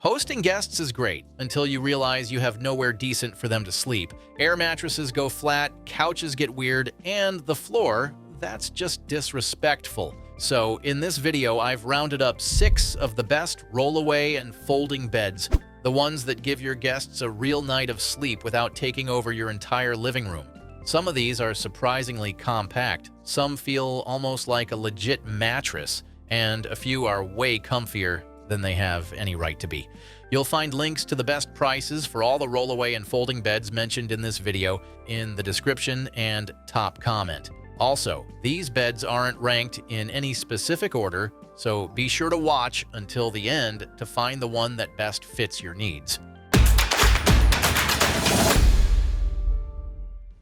Hosting guests is great until you realize you have nowhere decent for them to sleep. Air mattresses go flat, couches get weird, and the floor, that's just disrespectful. So in this video, I've rounded up 6 of the best rollaway and folding beds, the ones that give your guests a real night of sleep without taking over your entire living room. Some of these are surprisingly compact, some feel almost like a legit mattress, and a few are way comfier than they have any right to be. You'll find links to the best prices for all the rollaway and folding beds mentioned in this video in the description and top comment. Also, these beds aren't ranked in any specific order, so be sure to watch until the end to find the one that best fits your needs.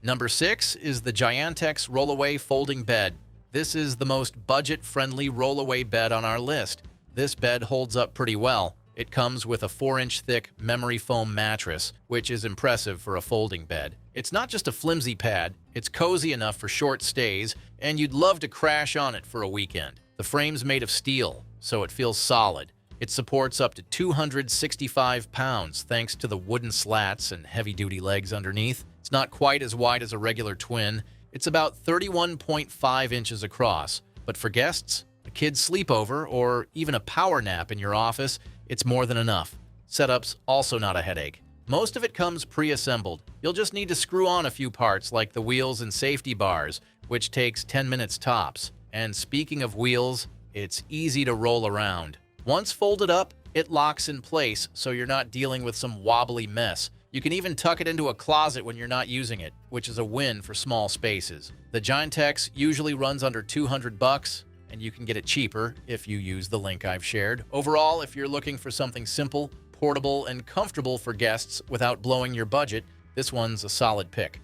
Number 6 is the Giantex Rollaway Folding Bed. This is the most budget-friendly rollaway bed on our list. This bed holds up pretty well. It comes with a 4-inch thick memory foam mattress, which is impressive for a folding bed. It's not just a flimsy pad, it's cozy enough for short stays, and you'd love to crash on it for a weekend. The frame's made of steel, so it feels solid. It supports up to 265 pounds thanks to the wooden slats and heavy-duty legs underneath. It's not quite as wide as a regular twin. It's about 31.5 inches across. But for guests, a kid's sleepover, or even a power nap in your office, it's more than enough. Setup's also not a headache. Most of it comes pre-assembled. You'll just need to screw on a few parts like the wheels and safety bars, which takes 10 minutes tops. And speaking of wheels, it's easy to roll around. Once folded up, it locks in place so you're not dealing with some wobbly mess. You can even tuck it into a closet when you're not using it, which is a win for small spaces. The Giantex usually runs under $200, and you can get it cheaper if you use the link I've shared. Overall, if you're looking for something simple, portable, and comfortable for guests without blowing your budget, this one's a solid pick.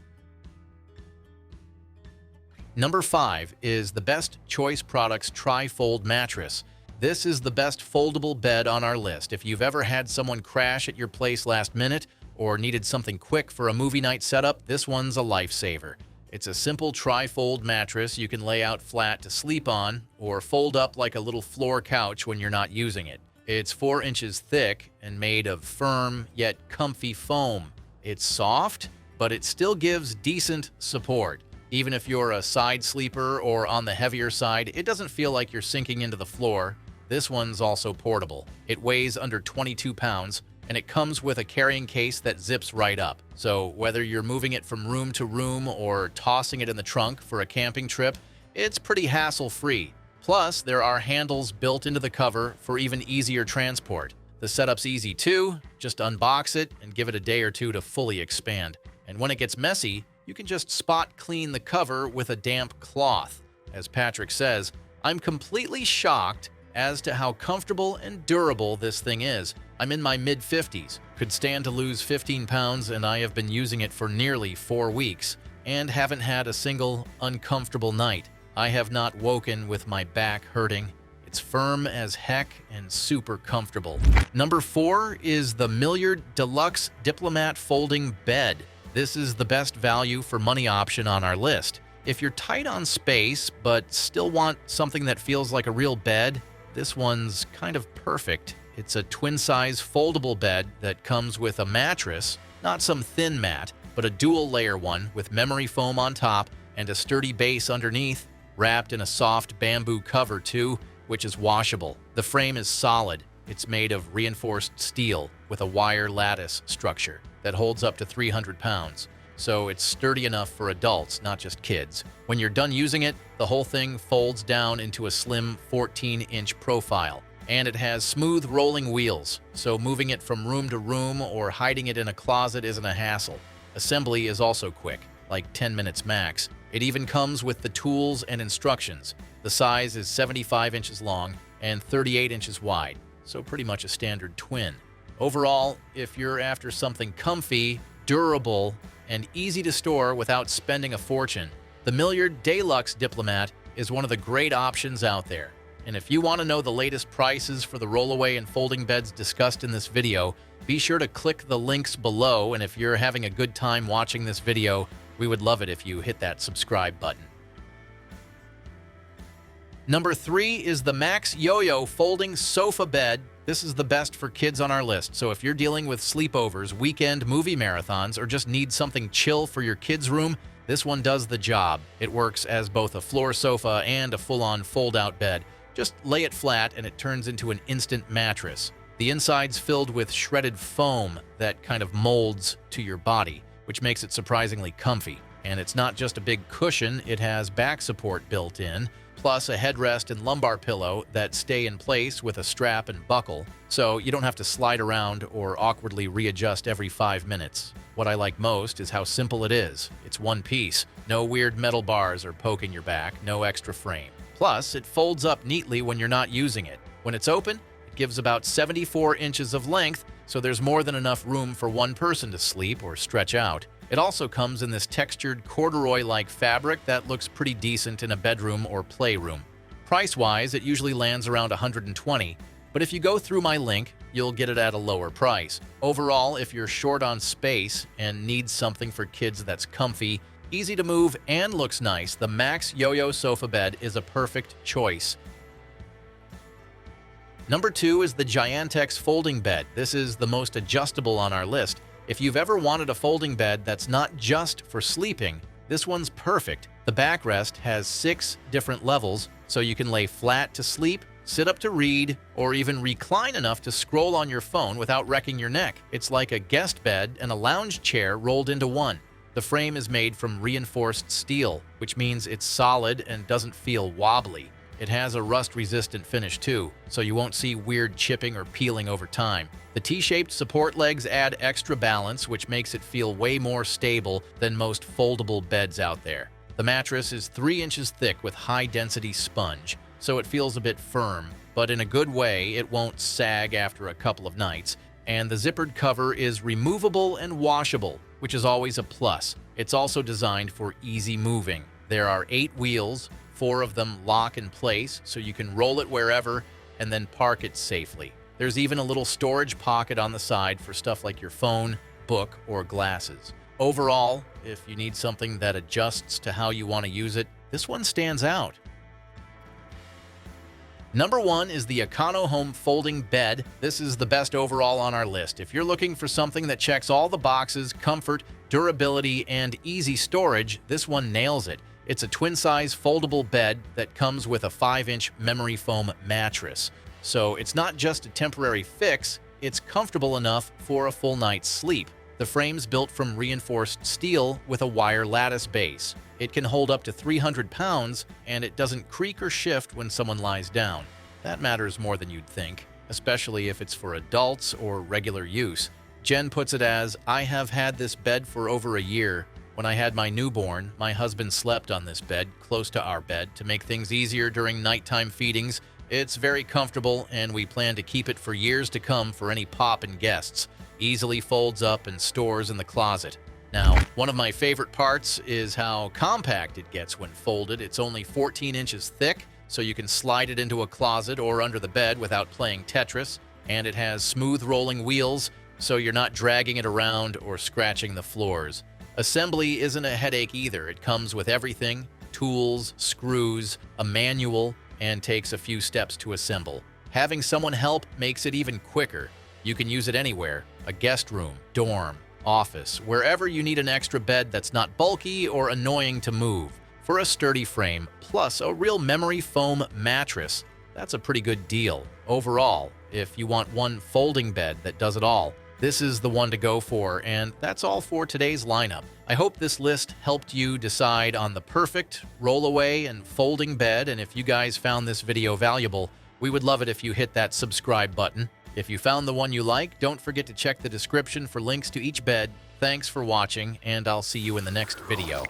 Number 5 is the Best Choice Products Tri-Fold Mattress. This is the best foldable bed on our list. If you've ever had someone crash at your place last minute or needed something quick for a movie night setup, this one's a lifesaver. It's a simple tri-fold mattress you can lay out flat to sleep on or fold up like a little floor couch when you're not using it. It's 4 inches thick and made of firm yet comfy foam. It's soft, but it still gives decent support. Even if you're a side sleeper or on the heavier side, it doesn't feel like you're sinking into the floor. This one's also portable. It weighs under 22 pounds, and it comes with a carrying case that zips right up. So whether you're moving it from room to room or tossing it in the trunk for a camping trip, it's pretty hassle-free. Plus, there are handles built into the cover for even easier transport. The setup's easy too. Just unbox it and give it a day or two to fully expand. And when it gets messy, you can just spot clean the cover with a damp cloth. As Patrick says, I'm completely shocked as to how comfortable and durable this thing is. I'm in my mid-50s, could stand to lose 15 pounds, and I have been using it for nearly 4 weeks and haven't had a single uncomfortable night. I have not woken with my back hurting. It's firm as heck and super comfortable. Number 4 is the Milliard Deluxe Diplomat Folding Bed. This is the best value for money option on our list. If you're tight on space but still want something that feels like a real bed, this one's kind of perfect. It's a twin-size foldable bed that comes with a mattress, not some thin mat, but a dual-layer one with memory foam on top and a sturdy base underneath, wrapped in a soft bamboo cover too, which is washable. The frame is solid. It's made of reinforced steel with a wire lattice structure that holds up to 300 pounds. So it's sturdy enough for adults, not just kids. When you're done using it, the whole thing folds down into a slim 14-inch profile. And it has smooth rolling wheels, so moving it from room to room or hiding it in a closet isn't a hassle. Assembly is also quick, like 10 minutes max. It even comes with the tools and instructions. The size is 75 inches long and 38 inches wide, so pretty much a standard twin. Overall, if you're after something comfy, durable, and easy to store without spending a fortune, the Milliard Deluxe Diplomat is one of the great options out there. And if you want to know the latest prices for the rollaway and folding beds discussed in this video, be sure to click the links below, and if you're having a good time watching this video, we would love it if you hit that subscribe button. Number 3 is the Max Yo-Yo Folding Sofa Bed. This is the best for kids on our list, so if you're dealing with sleepovers, weekend movie marathons, or just need something chill for your kids' room, this one does the job. It works as both a floor sofa and a full-on fold-out bed. Just lay it flat and it turns into an instant mattress. The inside's filled with shredded foam that kind of molds to your body, which makes it surprisingly comfy. And it's not just a big cushion, it has back support built in, plus a headrest and lumbar pillow that stay in place with a strap and buckle, so you don't have to slide around or awkwardly readjust every 5 minutes. What I like most is how simple it is. It's one piece. No weird metal bars are poking your back, no extra frame. Plus, it folds up neatly when you're not using it. When it's open, it gives about 74 inches of length, so there's more than enough room for one person to sleep or stretch out. It also comes in this textured corduroy-like fabric that looks pretty decent in a bedroom or playroom. Price-wise, it usually lands around $120, but if you go through my link, you'll get it at a lower price. Overall, if you're short on space and need something for kids that's comfy, easy to move, and looks nice, the Max Yo-Yo Sofa Bed is a perfect choice. Number 2 is the Giantex Folding Bed. This is the most adjustable on our list. If you've ever wanted a folding bed that's not just for sleeping, this one's perfect. The backrest has 6 different levels, so you can lay flat to sleep, sit up to read, or even recline enough to scroll on your phone without wrecking your neck. It's like a guest bed and a lounge chair rolled into one. The frame is made from reinforced steel, which means it's solid and doesn't feel wobbly. It has a rust-resistant finish too, so you won't see weird chipping or peeling over time. The T-shaped support legs add extra balance, which makes it feel way more stable than most foldable beds out there. The mattress is 3 inches thick with high-density sponge, so it feels a bit firm, but in a good way. It won't sag after a couple of nights. And the zippered cover is removable and washable, which is always a plus. It's also designed for easy moving. There are 8 wheels, 4 of them lock in place, so you can roll it wherever and then park it safely. There's even a little storage pocket on the side for stuff like your phone, book, or glasses. Overall, if you need something that adjusts to how you want to use it, this one stands out. Number 1 is the Econo-Home Folding Bed. This is the best overall on our list. If you're looking for something that checks all the boxes, comfort, durability, and easy storage, this one nails it. It's a twin-size foldable bed that comes with a 5-inch memory foam mattress. So it's not just a temporary fix, it's comfortable enough for a full night's sleep. The frame's built from reinforced steel with a wire lattice base. It can hold up to 300 pounds, and it doesn't creak or shift when someone lies down. That matters more than you'd think, especially if it's for adults or regular use. Jen puts it as, "I have had this bed for over a year. When I had my newborn, my husband slept on this bed close to our bed to make things easier during nighttime feedings. It's very comfortable, and we plan to keep it for years to come for any pop-in guests. Easily folds up and stores in the closet." Now, one of my favorite parts is how compact it gets when folded. It's only 14 inches thick, so you can slide it into a closet or under the bed without playing Tetris. And it has smooth rolling wheels, so you're not dragging it around or scratching the floors. Assembly isn't a headache either. It comes with everything: tools, screws, a manual, and takes a few steps to assemble. Having someone help makes it even quicker. You can use it anywhere: a guest room, dorm, office, wherever you need an extra bed that's not bulky or annoying to move. For a sturdy frame, plus a real memory foam mattress, that's a pretty good deal. Overall, if you want one folding bed that does it all, this is the one to go for. And that's all for today's lineup. I hope this list helped you decide on the perfect rollaway and folding bed. And if you guys found this video valuable, we would love it if you hit that subscribe button. If you found the one you like, don't forget to check the description for links to each bed. Thanks for watching, and I'll see you in the next video.